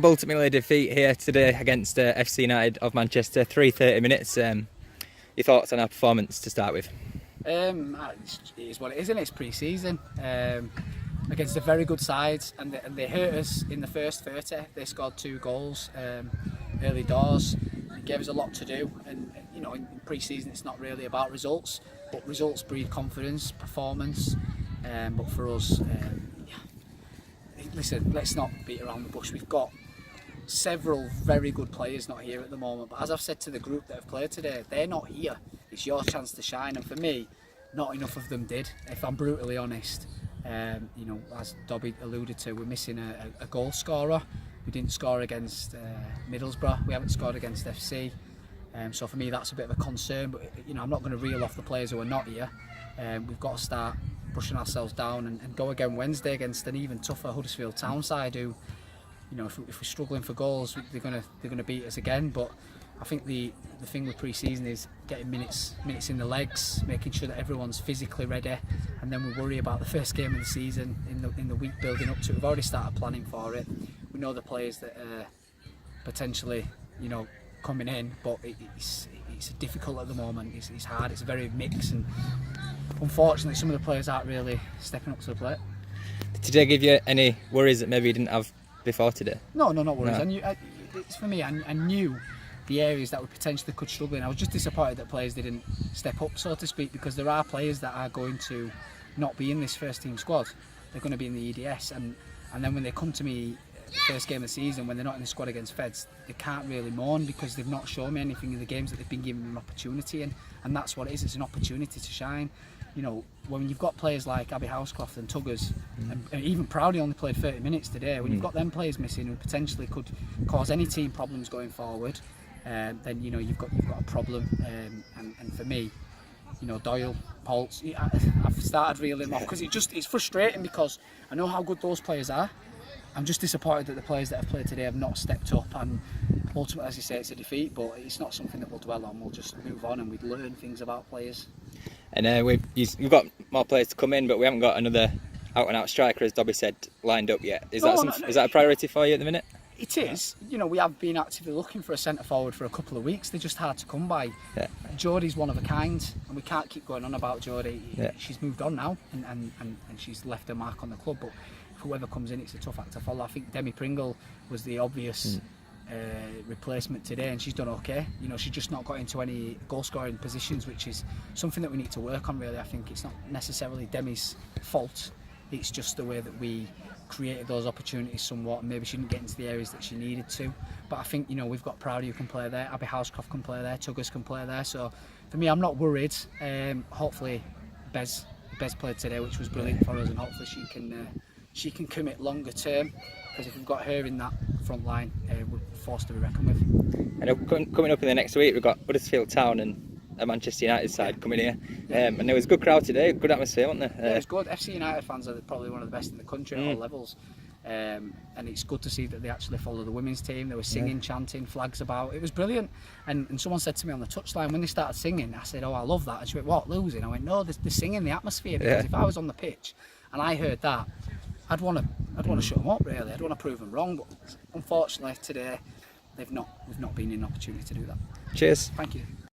Ultimately defeat here today against FC United of Manchester, 3:30 minutes. Your thoughts on our performance to start with? It is what it is, isn't it? It's pre-season against a very good side, and they hurt us in the first 30. They scored 2 goals early doors. It gave us a lot to do, and you know, in pre-season it's not really about results, but results breed confidence, performance. But for us, listen, let's not beat around the bush. We've got several very good players not here at the moment, but as I've said to the group that have played today, they're not here. It's your chance to shine, and for me, not enough of them did, if I'm brutally honest. You know, as Dobby alluded to, we're missing a goal scorer. We didn't score against Middlesbrough, we haven't scored against FC, so for me that's a bit of a concern. But you know, I'm not going to reel off the players who are not here. We've got to start pushing ourselves down and go again Wednesday against an even tougher Huddersfield Town side who, you know, if we're struggling for goals, they're gonna beat us again. But I think the thing with pre-season is getting minutes in the legs, making sure that everyone's physically ready, and then we worry about the first game of the season in the week building up to it. We've already started planning for it. We know the players that are potentially, you know, coming in, but it's difficult at the moment. It's hard. It's very mixed, and unfortunately, some of the players aren't really stepping up to the plate. Did they give you any worries that maybe you didn't have before today? No, not worries. No. It's for me. I knew the areas that we potentially could struggle in. I was just disappointed that players didn't step up, so to speak, because there are players that are going to not be in this first team squad. They're going to be in the EDS, and then when they come to me the first game of the season, when they're not in the squad against Feds, they can't really mourn because they've not shown me anything in the games that they've been given an opportunity in, and that's what it is. It's an opportunity to shine. You know, when you've got players like Abby Housecroft and Tuggers, and even Proudy only played 30 minutes today, when you've got them players missing who potentially could cause any team problems going forward, then you know you've got a problem. And for me, you know, Doyle, Poltz, I've started reeling off because it's frustrating because I know how good those players are. I'm just disappointed that the players that have played today have not stepped up, and ultimately, as you say, it's a defeat, but it's not something that we'll dwell on. We'll just move on and we'd learn things about players. And we've got more players to come in, but we haven't got another out-and-out striker, as Dobby said, lined up yet. Is that a priority for you at the minute? It is. You know, we have been actively looking for a centre forward for a couple of weeks. They're just hard to come by. Yeah. Jodie's one of a kind, and we can't keep going on about Jodie. Yeah. She's moved on now, and she's left a mark on the club. But whoever comes in, it's a tough act to follow. I think Demi Pringle was the obvious replacement today, and she's done okay. You know, she's just not got into any goal scoring positions, which is something that we need to work on, really. I think it's not necessarily Demi's fault, it's just the way that we created those opportunities somewhat, and maybe she didn't get into the areas that she needed to. But I think, you know, we've got Proudy who can play there, Abby Housecroft can play there, Tuggers can play there, so for me, I'm not worried. Hopefully Bez played today, which was brilliant for us, and hopefully she can commit longer term, because if we've got her in that front line, we're forced to be reckoned with. And coming up in the next week, we've got Huddersfield Town and a Manchester United side coming here. And there was a good crowd today, good atmosphere, wasn't there? Yeah, it was good. FC United fans are probably one of the best in the country at all levels. And it's good to see that they actually follow the women's team. They were singing, chanting, flags about. It was brilliant. And someone said to me on the touchline when they started singing, I said, "Oh, I love that." And she went, "What, losing?" I went, "No, they're singing the atmosphere." Because if I was on the pitch and I heard that, I'd want to shut them up, really. I'd want to prove them wrong. But unfortunately today, we've not been in an opportunity to do that. Cheers. Thank you.